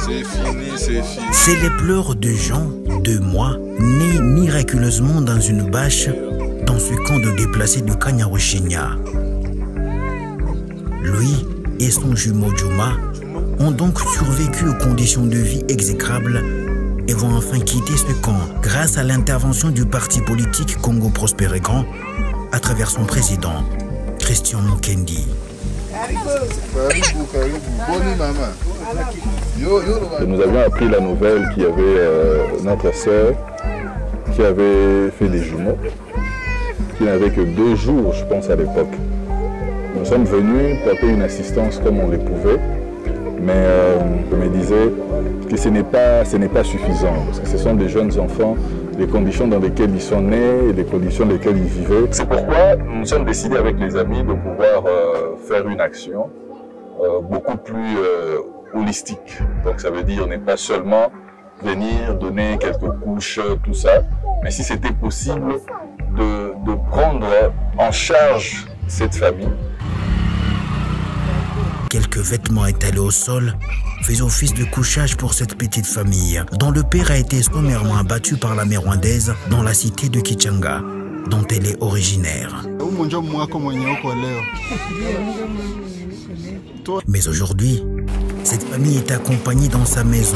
C'est fini, c'est fini. C'est les pleurs de Jean, 2 mois, né miraculeusement dans une bâche dans ce camp de déplacés de Kanyaruchinya. Lui et son jumeau Juma ont donc survécu aux conditions de vie exécrables et vont enfin quitter ce camp grâce à l'intervention du parti politique Congo Prospère et Grand à travers son président, Christian Mukendi. Nous avions appris la nouvelle qu'il y avait notre sœur qui avait fait des jumeaux, qui n'avait que 2 jours, je pense, à l'époque. Nous sommes venus porter une assistance comme on le pouvait, mais je me disais que ce n'est pas suffisant, parce que ce sont des jeunes enfants, les conditions dans lesquelles ils sont nés et les conditions dans lesquelles ils vivaient. C'est pourquoi nous sommes décidés avec les amis de pouvoir faire une action beaucoup plus holistique. Donc ça veut dire ne pas seulement venir donner quelques couches, tout ça, mais si c'était possible de prendre en charge cette famille. Quelques vêtements étalés au sol faisaient office de couchage pour cette petite famille, dont le père a été sommairement abattu par l'armée rwandaise dans la cité de Kichanga, dont elle est originaire. Mais aujourd'hui, cette famille est accompagnée dans sa maison,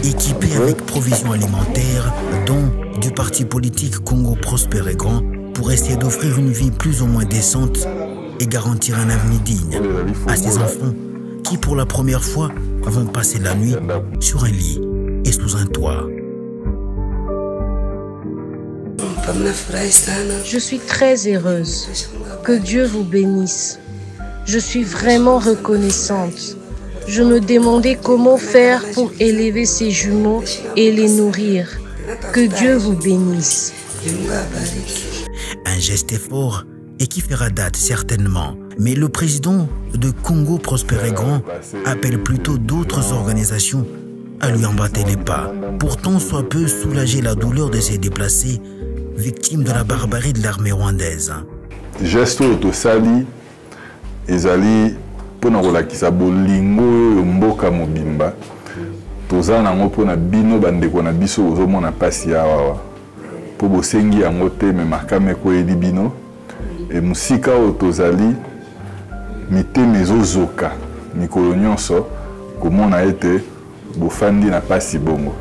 équipée avec provisions alimentaires, dont du parti politique Congo Prospère et Grand, pour essayer d'offrir une vie plus ou moins décente et garantir un avenir digne à ces enfants qui, pour la première fois, vont passer la nuit sur un lit et sous un toit. Je suis très heureuse. Que Dieu vous bénisse. Je suis vraiment reconnaissante. Je me demandais comment faire pour élever ces jumeaux et les nourrir. Que Dieu vous bénisse. Un geste fort et qui fera date certainement. Mais le président de Congo Prospère et Grand appelle plutôt d'autres organisations à lui emboîter les pas. Pourtant, soit peu soulager la douleur de ces déplacés victimes de la barbarie de l'armée rwandaise. Gesto tosali ezali pona kolakisa bolingo mboka mobimba toza nango pona bino bandeko na biso ozomona pasi awa po bosengi yango te me makame koyedi bino e musika oyo tozali mitema ezozoka mikolo nyonso komona ete bofandi na pasi bongo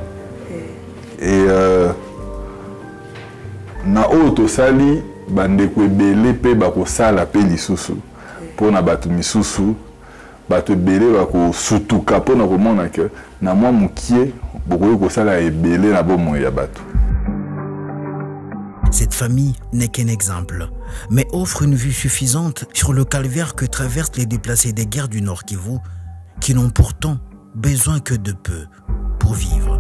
na oyo tosali bandeko ebele pe bakosala pe lisusu mpona bato misusu bato ebele bakosutuka mpona komona ke na mwa mokie bokoki kosala ebele na bomoi ya bato. Cette famille n'est qu'un exemple, mais offre une vue suffisante sur le calvaire que traversent les déplacés des guerres du Nord Kivu, qui n'ont pourtant besoin que de peu pour vivre.